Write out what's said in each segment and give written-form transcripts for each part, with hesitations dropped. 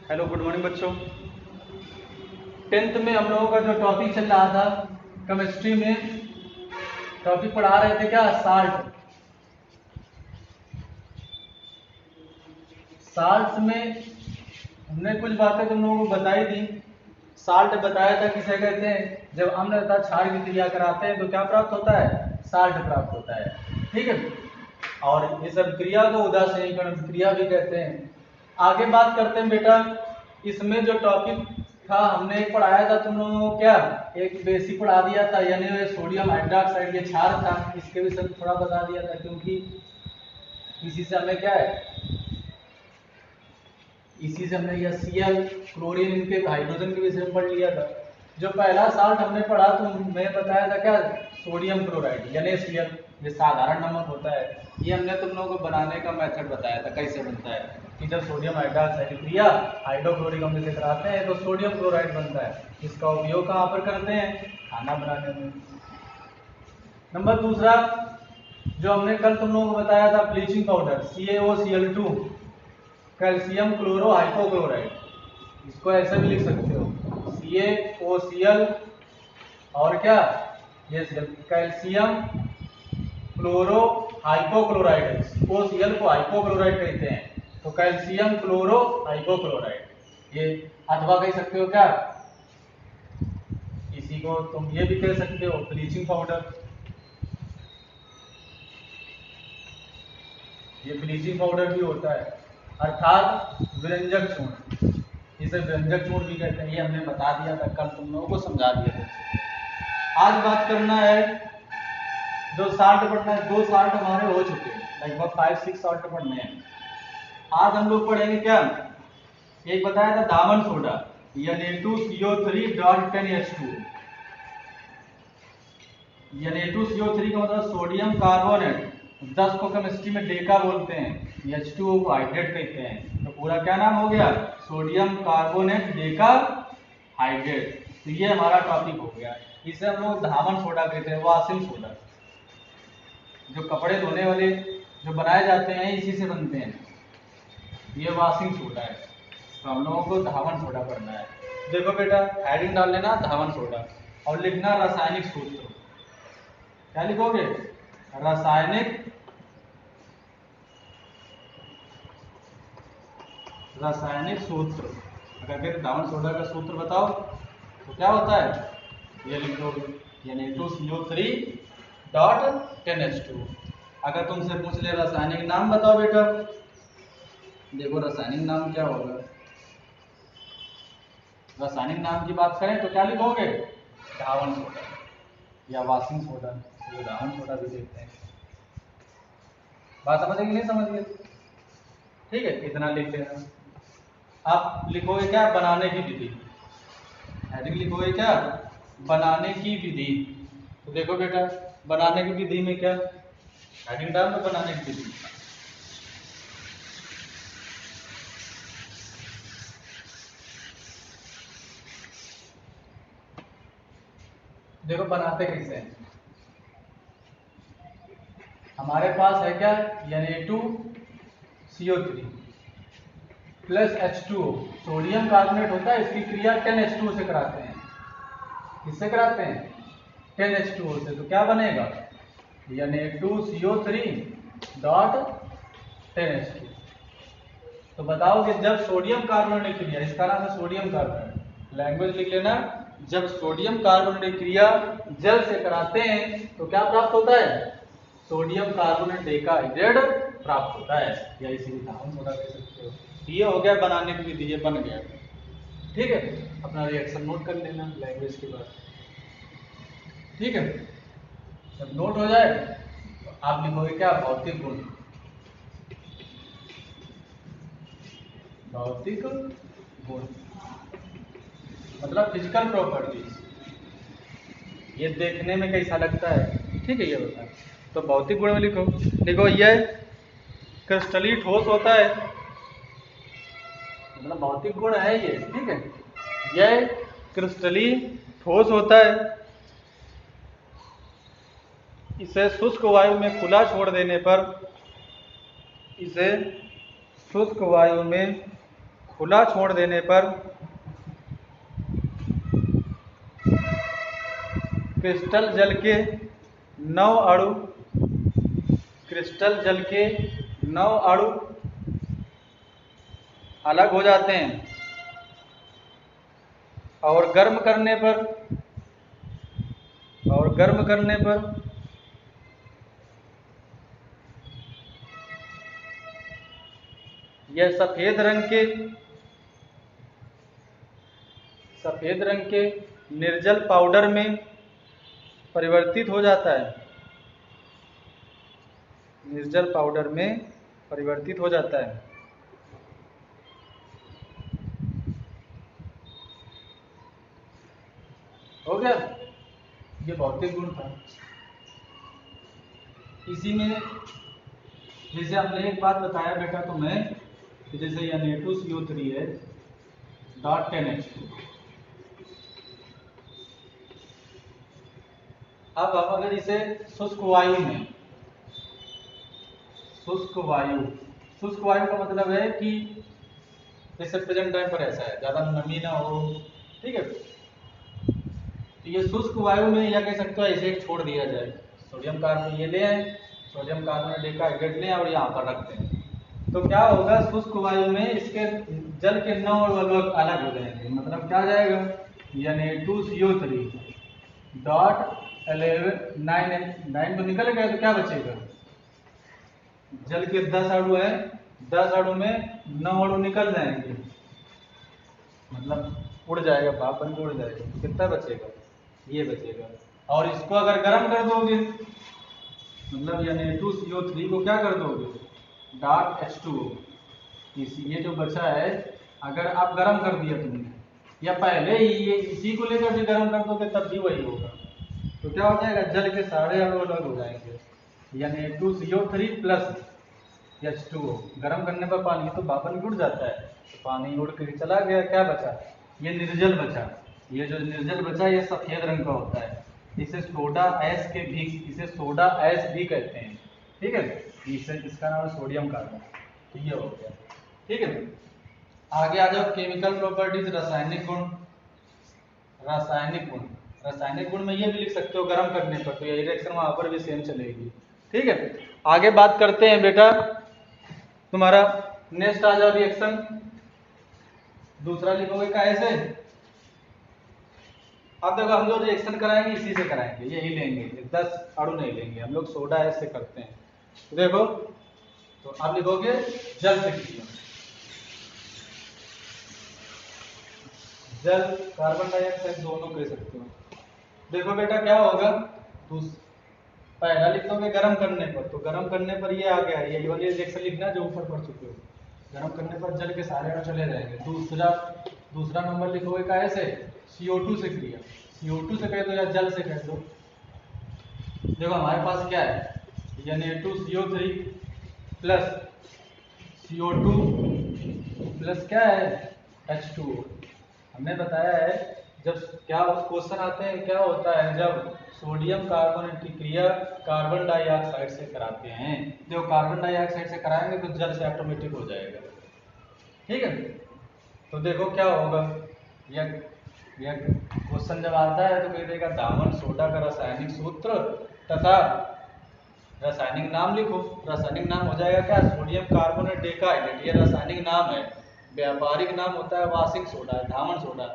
Hello, good morning बच्चों। Tenth में हम लोगों का जो टॉपिक चल रहा था केमिस्ट्री में, टॉपिक पढ़ा रहे थे क्या, साल्ट। साल्ट में हमने कुछ बातें तुम लोगों को बताई थी। साल्ट बताया था किसे कहते हैं, जब अम्ल तथा क्षार की क्रिया कराते हैं तो क्या प्राप्त होता है, साल्ट प्राप्त होता है। ठीक है, और ये सब क्रिया को उदासीनीकरण क्रिया भी कहते हैं। आगे बात करते हैं बेटा, इसमें जो टॉपिक था हमने एक पढ़ाया था तुम लोगों को, क्या एक बेसिक पढ़ा दिया था, यानी सोडियम हाइड्रोक्साइड ये क्षार था, इसके विषय में थोड़ा बता दिया था, क्योंकि इसी से हमें क्या है, इसी से हमने यह Cl क्लोरीन इनके हाइड्रोजन के विषय में पढ़ लिया था। जो पहला साल्ट हमने पढ़ा तो मैं बताया था क्या, सोडियम क्लोराइड यानी Cl, ये साधारण नमक होता है। ये हमने तुम लोगों को बनाने का मेथड बताया था कैसे बनता है, कि जब सोडियम हाइड्रोक्साइड की क्रिया हाइड्रोक्लोरिक अम्ल से कराते हैं तो सोडियम क्लोराइड बनता है। इसका उपयोग कहाँ पर करते हैं, खाना बनाने में। नंबर दूसरा, जो हमने कल तुम लोगों को बताया था bleaching powder CaOCl2, calcium chloro hypochloride, इसको ऐसे भी लिख सकते हो CaOCl और क्या, ये कैल्शियम क्लोरो हाइपोक्लोराइड है। OCl को हाइपोक्लोराइड कहते हैं, तो कैल्शियम क्लोरो हाइपोक्लोराइड ये, अथवा कह सकते हो क्या, इसी को तुम ये भी कह सकते हो ब्लीचिंग पाउडर। ये ब्लीचिंग पाउडर भी होता है, अर्थात व्यंजक चूर्ण, इसे व्यंजक चूर्ण भी कहते हैं। ये हमने बता दिया था कल, तुम लोगों को समझा दिया था। आज बात करना है जो साल्ट पढ़ना है, 2 साल्ट हमारे हो चुके हैं, लगभग 5-6 साल्ट पढ़ने हैं। आज हम लोग पढ़ेंगे क्या, एक बताया था दामन सोडा Na2CO3.10H2। Na2CO3 का मतलब सोडियम कार्बोनेट, 10 को केमिस्ट्री में डेका बोलते हैं, H2O को हाइड्रेट कहते हैं, तो पूरा क्या नाम हो गया, सोडियम कार्बोनेट डेका हाइड्रेट। तो ये हमारा टॉपिक हो गया। इसे हम लोग धामन सोडा कहते हैं, वॉशिंग सोडा। जो कपड़े धोने वाले जो बनाए जाते हैं इसी से बनते हैं, ये वॉशिंग सोडा है। तो हम लोगों को धावन सोडा पढ़ना है। देखो बेटा, हेडिंग डाल लेना धावन सोडा और लिखना रासायनिक सूत्र। क्या लिखोगे, रासायनिक सूत्र। अगर फिर धावन सोडा का सूत्र बताओ तो क्या होता है, ये लिख दोगे Na2CO3.10H2। अगर तुमसे पूछ ले रासायनिक नाम बताओ बेटा, देखो रासायनिक नाम क्या होगा, रासायनिक नाम की बात करें तो क्या लिखोगे, धावन सोडा या वॉशिंग सोडा, ये धावन सोडा भी देखते हैं। बात समझ गए कि नहीं समझ गए, ठीक है, इतना लिख लेना। आप लिखोगे क्या, बनाने की विधि, हेडिंग लिखोगे क्या, बनाने की विधि। तो देखो बेटा, बनाने की विधि में क्या, हेडिंग डाल दो बनाने की विधि। देखो बनाते कैसे हैं, हमारे पास है क्या, Na2CO3 plus H2O, sodium carbonate होता है, इसकी क्रिया 10H2O से कराते हैं। किससे कराते हैं, 10H2O से। तो क्या बनेगा, Na2CO3.10H2। तो बताओ कि जब सोडियम कार्बोनेट क्रिया, इसका नाम है सोडियम कार्बोनेट, लैंग्वेज लिख लेना, जब सोडियम कार्बोनेट क्रिया जल से कराते हैं तो क्या प्राप्त होता है, सोडियम कार्बोनेट डेकाहाइड्रेट प्राप्त होता है, या इसी धावन सोडा कह सकते हो। ये हो गया बनाने की विधि, ये बन गया। ठीक है, अपना रिएक्शन नोट कर लेना लैंग्वेज के बाद। ठीक है, जब नोट हो जाए तो आप लिखोगे क्या, भौतिक गुण, भौतिक गुण मतलब फिजिकल प्रॉपर्टीज, ये देखने में कैसा लगता है, ठीक है, ये होता है। तो भौतिक गुण में लिखो, देखो यह क्रिस्टलीय ठोस होता है, मतलब भौतिक गुण है ये, ठीक है, यह क्रिस्टलीय ठोस होता है, इसे शुष्क वायु में खुला छोड़ देने पर, इसे शुष्क वायु में खुला छोड़ देने पर क्रिस्टल जल के 9 अणु क्रिस्टल जल के 9 अणु अलग हो जाते हैं और गर्म करने पर यह सफेद रंग के निर्जल पाउडर में परिवर्तित हो जाता है। निर्जल पाउडर में परिवर्तित हो जाता है। हो गया, ये भौतिक गुण था। इसी में जैसे आपने एक बात बताया बेटा तुम्हें कि जैसे Na2CO3 है डॉट 10H2। अब हम अगर इसे शुष्क वायु का मतलब है कि जैसे प्रेजेंट टाइम पर ऐसा है, ज्यादा नमी ना हो, ठीक है, तो ये शुष्क वायु में या कह सकते हो ऐसे एक छोड़ दिया जाए। सोडियम कार्बोनेट ये ले आए, सोडियम कार्बोनेट डेकाहाइड्रेट लें और यहाँ पर रखते हैं, तो क्या होगा, शुष्क वायु में इसके जल के 9 अणु अलग हो जाएंगे। मतलब क्या जाएगा, Na2CO3 डॉट 9 तो निकल गया, तो क्या बचेगा, जल के 10 अणु है, 10 अणु में 9 अणु निकल जाएंगे, मतलब उड़ जाएगा, भाप बन के उड़ जाएगा। तो कितना बचेगा, ये बचेगा। और इसको अगर गर्म कर दोगे, मतलब Na2CO3 को क्या कर दोगे, डॉट H2O, ये जो बचा है अगर आप गर्म कर दिया तुमने, या पहले ही ये इसी को लेकर भी गर्म कर दोगे तब भी वही होगा, तो क्या हो जाएगा, जल के सारे अणु अलग हो जाएंगे। Na2CO3 प्लस H2O गर्म करने पर पानी तो भापन उड़ जाता है, तो पानी उड़ के चला गया, क्या बचा, ये निर्जल बचा। ये जो निर्जल बचा ये सफेद रंग का होता है, इसे सोडा ऐश भी कहते हैं, ठीक है, इसका नाम है सोडियम कार्बोनेट। तो ये हो गया, ठीक है। आगे आ जाओ, केमिकल प्रॉपर्टीज, रासायनिक गुण में ये भी लिख सकते हो गर्म करने पर, तो ये रिएक्शन वहां पर भी सेम चलेगी, ठीक है। आगे बात करते हैं बेटा, तुम्हारा नेक्स्ट आ जाओ रिएक्शन, दूसरा लिखोगे कैसे। अब देखो हम लोग रिएक्शन कराएंगे इसी से कराएंगे, यही लेंगे, 10 अणु नहीं लेंगे हम लोग, सोडा ऐश से करते हैं। तो देखो, तो आप लिखोगे जल से क्रिया, जल कार्बन डाइऑक्साइड दोनों कह सकते हो। देखो बेटा क्या होगा, पहला लिख दोगे गर्म करने पर, तो गर्म करने पर ये आ गया, ये वाली रिएक्शन लिखना जो ऊपर पढ़ चुके हो, गर्म करने पर जल के सारे अणु चले जाएंगे। दूसरा नंबर लिखोगे कैसे, CO2 से क्रिया, CO2 से कह दो या जल से कह दो। देखो हमारे पास क्या है, Na2CO3 प्लस CO2 प्लस क्या है, H2O। हमने बताया है जब क्या क्वेश्चन आते हैं, क्या होता है जब सोडियम कार्बोनेट की क्रिया कार्बन डाइऑक्साइड से कराते हैं, जो कार्बन डाइऑक्साइड से कराएंगे तो जल से ऑटोमेटिक हो जाएगा, ठीक है। तो देखो क्या होगा, यह क्वेश्चन जब आता है तो कह देगा दामन सोडा का रासायनिक सूत्र तथा रासायनिक नाम लिखो। रासायनिक नाम हो जाएगा क्या, सोडियम कार्बोनेट डेकाहाइड्रेट, ये रासायनिक नाम है। व्यापारिक नाम होता है वाशिंग सोडा, धावन सोडा।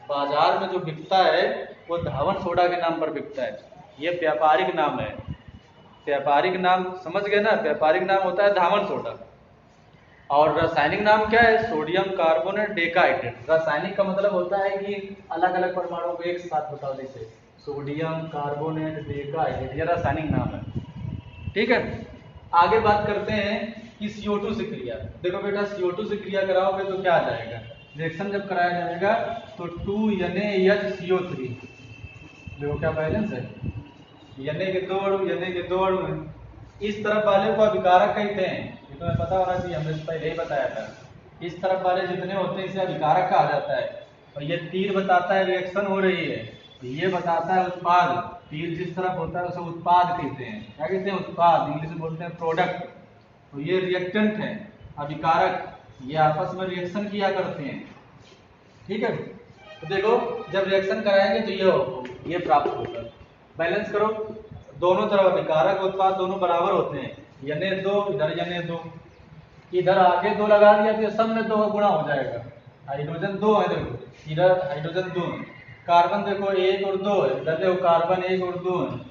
बाजार में जो बिकता है वो धावन सोडा के नाम पर बिकता है, ये व्यापारिक नाम है। व्यापारिक नाम समझ गए ना, व्यापारिक नाम होता है धावन सोडा। और रासायनिक नाम क्या है, सोडियम कार्बोनेट डेकाहाइड्रेट। रासायनिक का मतलब होता है कि अलग अलग परमाणुओं को एक साथ बताओ, जैसे सोडियम कार्बोनेट डेकाहाइड्रेट, ये रासायनिक नाम है, ठीक है। आगे बात करते हैं कि CO2 से क्रिया। देखो बेटा CO2 से क्रिया कराओगे तो क्या आ जाएगा, रिएक्शन जब कराया जाएगा तो 2NaHCO3, देखो क्या बैलेंस है, Na के 2 अणु, Na के 2 अणु हैं। इस तरफ वाले को अभिकारक कहते हैं, ये तुम्हें पता होना चाहिए, हमने पहले ही बताया था। इस तरफ वाले जितने होते हैं इसे अभिकारक कहा जाता है। और ये तीर बताता है रिएक्शन हो रही है, ये बताता है उत्पाद। तीर जिस तरफ होता है उसे उत्पाद कहते हैं, क्या कहते हैं, उत्पाद, इंग्लिश में बोलते हैं प्रोडक्ट। तो ये रिएक्टेंट है, अभिकारक, ये आपस में रिएक्शन किया करते हैं, ठीक है। तो देखो जब रिएक्शन कराएंगे तो ये प्राप्त होगा। बैलेंस करो, दोनों तरफ विकारक उत्पाद दोनों बराबर होते हैं, Na2 इधर Na2, इधर आगे 2 लगा दिया तो सब में 2 का गुणा हो जाएगा। हाइड्रोजन 2 है, देखो इधर हाइड्रोजन 2 है, कार्बन देखो 1 और 2 है, इधर देखो कार्बन 1 और 2 है।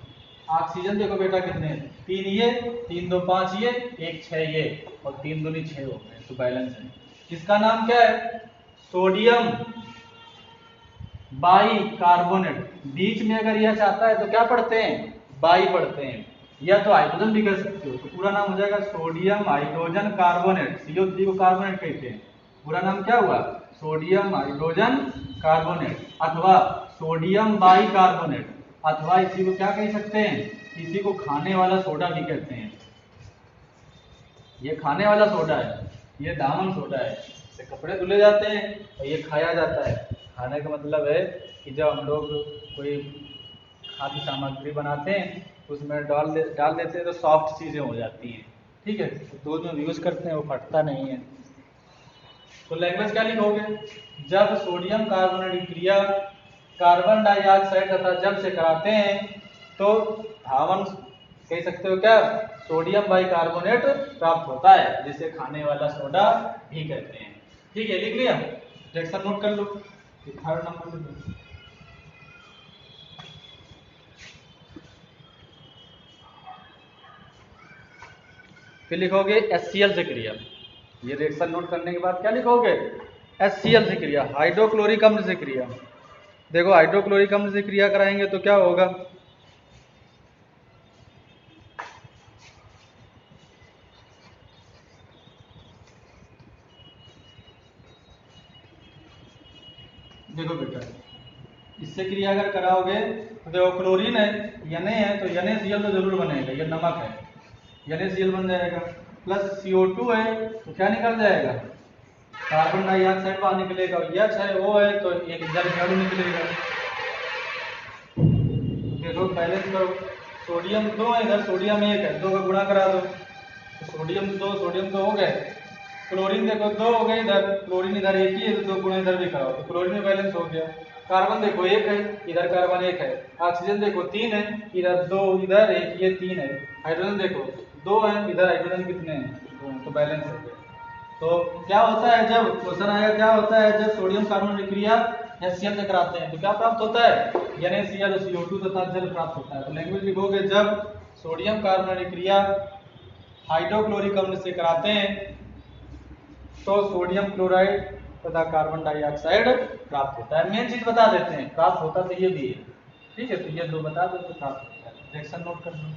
ऑक्सीजन देखो बेटा कितने हैं, 3 ये 3 2 5 ये 1 6 ये और 3 दूनी 6 हो गए, तो बैलेंस है। इसका नाम क्या है, सोडियम बाई कार्बोनेट। बीच में अगर यह चाहता है तो क्या पढ़ते हैं, बाई पढ़ते हैं, या तो हाइड्रोजन भी कह सकते हो, तो पूरा नाम हो जाएगा सोडियम हाइड्रोजन कार्बोनेट। CO3 को कार्बोनेट कहते हैं, पूरा नाम क्या हुआ, सोडियम हाइड्रोजन कार्बोनेट, अथवा सोडियम बाई कार्बोनेट, अथवा इसी को क्या कह सकते हैं, इसी को खाने वाला सोडा भी कहते हैं। ये खाने वाला सोडा है, ये दामन सोडा है, इससे कपड़े धुले जाते हैं और ये खाया जाता है। खाने का मतलब है कि जब हम लोग कोई खाद्य सामग्री बनाते हैं उसमें डाल देते हैं तो सॉफ्ट चीज़ें हो जाती हैं, ठीक है। तो दूध में यूज़ करते हैं, वो फटता नहीं है। तो लैंग्वेज क्या लिखोगे, जब सोडियम कार्बोनेट की क्रिया कार्बन डाइऑक्साइड तथा जल से कराते हैं तो धावन कह सकते हो क्या, सोडियम बाइकार्बोनेट प्राप्त होता है, जिसे खाने वाला सोडा भी कहते हैं। ठीक है, लिख लिया, रिएक्शन नोट कर लो, थर्ड नंबर पे। फिर लिखोगे HCl से क्रिया। ये रिएक्शन नोट करने के बाद क्या लिखोगे, HCl से क्रिया, हाइड्रोक्लोरिक अम्ल से क्रिया। देखो हाइड्रोक्लोरिक अम्ल से क्रिया कराएंगे तो क्या होगा, देखो बेटा इससे क्रिया अगर कराओगे तो देखो क्लोरीन है, Na है तो NaCl तो जरूर बनेगा, ये नमक है, NaCl बन जाएगा, प्लस CO2 है तो क्या निकल जाएगा, कार्बन डाइऑक्साइड बाहर निकलेगा, H है O है तो एक जल झाड़ू निकलेगा। देखो बैलेंस करो, सोडियम 2 है इधर, सोडियम 1 है, 2 का गुणा करा दो तो सोडियम 2 हो गए, क्लोरीन देखो 2 हो गए इधर, क्लोरीन इधर 1 ही है तो 2 गुणा इधर भी कराओ तो क्लोरीन में बैलेंस हो गया। कार्बन देखो 1 है, इधर कार्बन 1 है, ऑक्सीजन देखो 3 है, इधर 2 इधर 1 ये 3 है, हाइड्रोजन देखो 2 है, इधर हाइड्रोजन कितने हैं 2 हैं, तो बैलेंस हो गया। तो क्या होता है, जब क्वेश्चन आएगा क्या होता है, जब सोडियम कार्बन क्रिया HCl से कराते हैं तो क्या प्राप्त होता है, NaCl और CO2 तथा जल प्राप्त होता है। तो लैंग्वेज लिखोगे, जब सोडियम कार्बन क्रिया हाइड्रोक्लोरिक अम्ल से कराते हैं तो सोडियम क्लोराइड तथा कार्बन डाइऑक्साइड प्राप्त होता है। मेन चीज बता देते हैं, प्राप्त होता तो ये भी है, ठीक है, तो ये दो बता दो तो प्राप्त होता है। रिएक्शन नोट कर लो।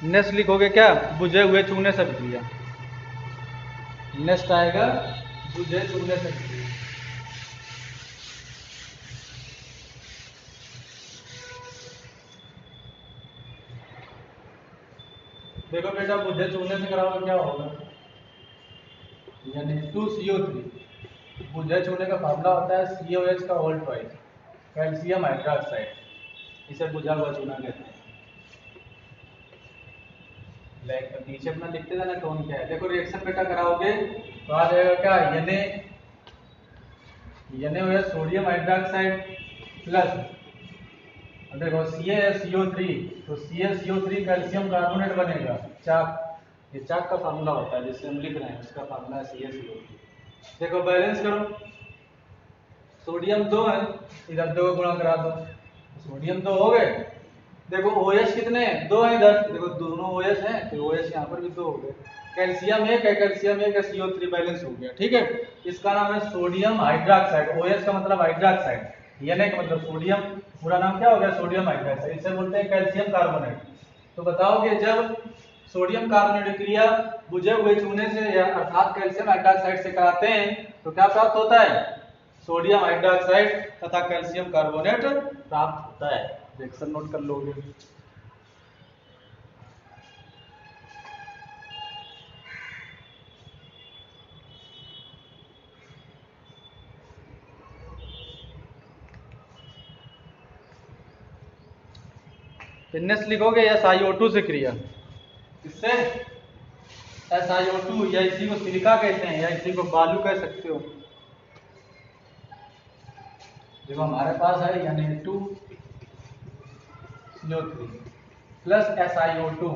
नेक्स्ट लिखोगे क्या, बुझे हुए चूने से क्रिया। नेक्स्ट आएगा बुझे चूने से क्रिया। देखो बेटा बुझे चूने से कराओ तो क्या होगा, यानी 2CO3, बुझे चूने का फार्मूला होता है COH का होल ट्वाइस, कैल्शियम हाइड्रोक्साइड, इसे बुझा हुआ चूना कहते हैं। नीचे अपना लिखते जाना कौन क्या है। देखो रिएक्शन बेटा कराओगे तो आ जाएगा क्या, Na सोडियम हाइड्रोक्साइड प्लस देखो CaSO3, तो CaSO3 कैल्शियम कार्बोनेट बनेगा, चाक, ये चाक का फार्मूला होता है जिससे हम लिख रहे हैं, उसका फार्मूला है CaSO3। देखो बैलेंस करो, सोडियम 2 है, इधर 2 गुणा करा दो, सोडियम 2 हो गए। देखो OH कितने हैं, 2 है इधर, देखो दोनों OH हैं तो OH यहाँ पर भी 2 हो गए। कैल्शियम 1 है, कैल्शियम 1 है, CO3 बैलेंस हो गया, ठीक है। इसका नाम है सोडियम हाइड्रोक्साइड, OH का मतलब हाइड्रोक्साइड, Na का मतलब सोडियम, पूरा नाम क्या हो गया, सोडियम हाइड्रोक्साइड, इसे बोलते हैं कैल्शियम कार्बोनेट। तो बताओगे जब सोडियम कार्बोनेट क्रिया बुझे हुए चूने से या अर्थात कैल्शियम हाइड्रोक्साइड से कराते हैं तो क्या प्राप्त होता है, सोडियम हाइड्रोक्साइड तथा कैल्शियम कार्बोनेट प्राप्त होता है। रिएक्शन नोट कर लोगे। फिर नेक्स्ट लिखोगे SiO2 से क्रिया, इससे SiO2 या इसी को सिलिका कहते हैं या इसी को बालू कह सकते हो। देखो हमारे पास है Na2CO3 प्लस SiO2,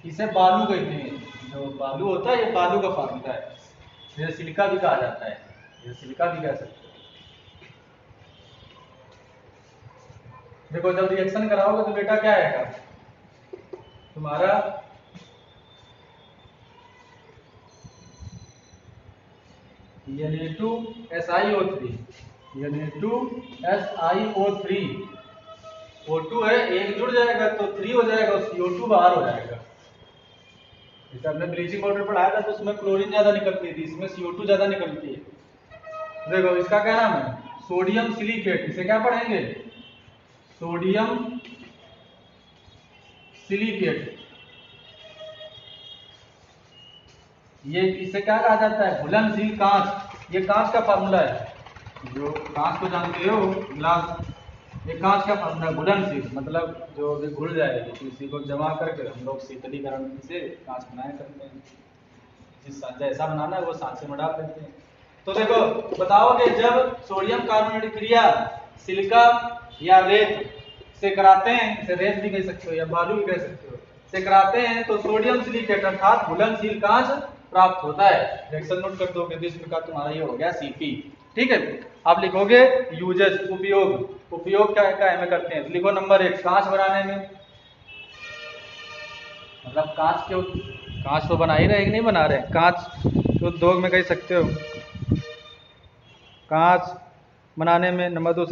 इसे बालू कहते हैं। जो बालू होता है ये बालू का फार्मूला है, इसे सिलिका भी कहा जाता है, ये सिलिका भी कह सकते हो। देखो जब रिएक्शन कराओगे तो बेटा क्या आएगा तुम्हारा Na2SiO3, Na2SiO3, O2 है, एक जुड़ जाएगा तो 3 हो जाएगा और CO2 बाहर हो जाएगा। जैसे हमने ब्लीचिंग पाउडर पढ़ाया था तो उसमें क्लोरीन ज्यादा निकलती थी, इसमें CO2 ज्यादा निकलती है। देखो इसका क्या नाम है, सोडियम सिलिकेट। इसे क्या पढ़ेंगे, सोडियम सिलिकेट। ये इसे क्या कहा जाता है, घुलनशील कांच। ये कांच का फार्मूला है, जो कांच को जानते हो ग्लास, ये कांच का फार्मूला घुलनशील, मतलब जो भी घुल जाएगी तो इसी को जमा करके हम लोग शीतलीकरण से कांच बनाया करते हैं। जैसा बनाना है वो सांचे में डाल देते हैं। तो देखो बताओगे जब सोडियम कार्बोनेट क्रिया सिलिका या रेत से कराते हैं, इसे रेत भी कह सकते हो या बालू भी कह सकते हो, से कराते हैं तो सोडियम सिलिकेट अर्थात घुलनशील कांच प्राप्त होता है। रिएक्शन नोट कर दोगे तो इस प्रकार तुम्हारा ये हो गया Cp। ठीक है, आप लिखोगे यूजेस, उपयोग। उपयोग क्या है में करते हैं, लिखो नंबर 1 कांच बनाने में, मतलब कांच तो बना ही रहे, नहीं बना रहे, कांच उद्योग में कह सकते हो, कांच बनाने में। नंबर 2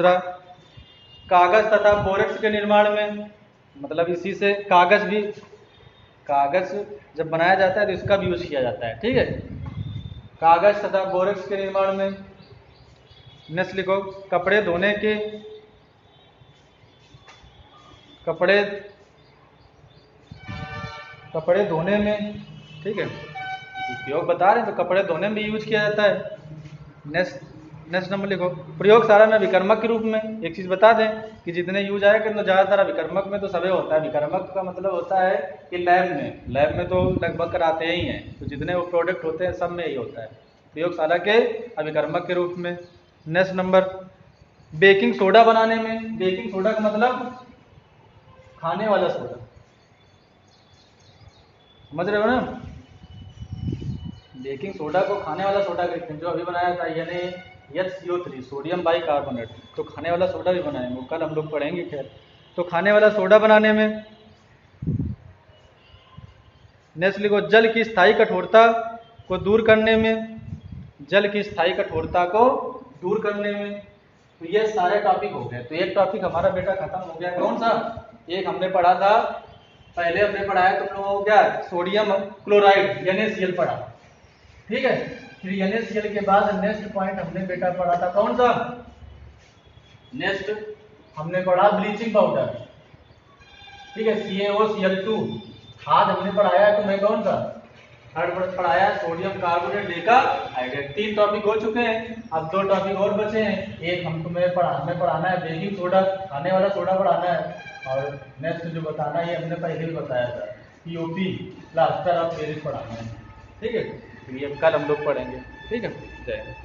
कागज तथा बोरेक्स के निर्माण में, मतलब इसी से कागज जब बनाया जाता है तो इसका भी यूज किया जाता है। ठीक है, कागज तथा बोरेक्स के निर्माण में। नेक्स्ट लिखो कपड़े धोने में। ठीक है, उपयोग बता रहे हैं तो कपड़े धोने में भी यूज किया जाता है। नेक्स्ट नंबर लिखो प्रयोगशाला में विकर्मक के रूप में। एक चीज बता दें कि जितने यूज आएगा तो ज्यादातर विकर्मक में तो सभी होता है। विकर्मक का मतलब होता है कि लैब में तो लगभग कराते ही हैं, तो जितने वो प्रोडक्ट होते हैं सब में यही होता है, प्रयोगशाला के अभिकर्मक के रूप में। नेक्स्ट नंबर बेकिंग सोडा बनाने में। बेकिंग सोडा का मतलब खाने वाला सोडा, समझ रहे हो ना, बेकिंग सोडा को खाने वाला सोडा कहते हैं। जो अभी बनाया था NaHCO3 सोडियम बाइकार्बोनेट, तो खाने वाला सोडा भी बनाएंगे, वो कल हम लोग पढ़ेंगे। खैर, तो खाने वाला सोडा बनाने में। नेक्स्ट लिखो जल की स्थायी कठोरता को दूर करने में। जल की स्थायी कठोरता को दूर करने में। तो ये सारे टॉपिक हो गए। तो एक टॉपिक हमारा बेटा खत्म हो गया, कौन सा, एक हमने पढ़ा था, पहले हमने पढ़ाया तुम लोगों को क्या, सोडियम क्लोराइड NaCl पढ़ा। ठीक है, फिर NaCl के बाद नेक्स्ट पॉइंट हमने बेटा पढ़ा था कौन सा, नेक्स्ट हमने पढ़ा ब्लीचिंग पाउडर। ठीक है, CaOCl2। आज हमने पढ़ाया है तुम्हें कौन सा, थर्ड पढ़ाया सोडियम कार्बोनेट हाइड्रेट। 3 टॉपिक हो चुके हैं, अब 2 टॉपिक और बचे हैं। एक हमें पढ़ाना है बेकिंग सोडा, खाने वाला सोडा पढ़ाना है, और नेक्स्ट जो बताना है ये हमने पहले भी बताया था, POP प्लास्टर ऑफ पेरिस पढ़ाना है। ठीक है, तो ये कल हम लोग पढ़ेंगे। ठीक है, जय हिंद।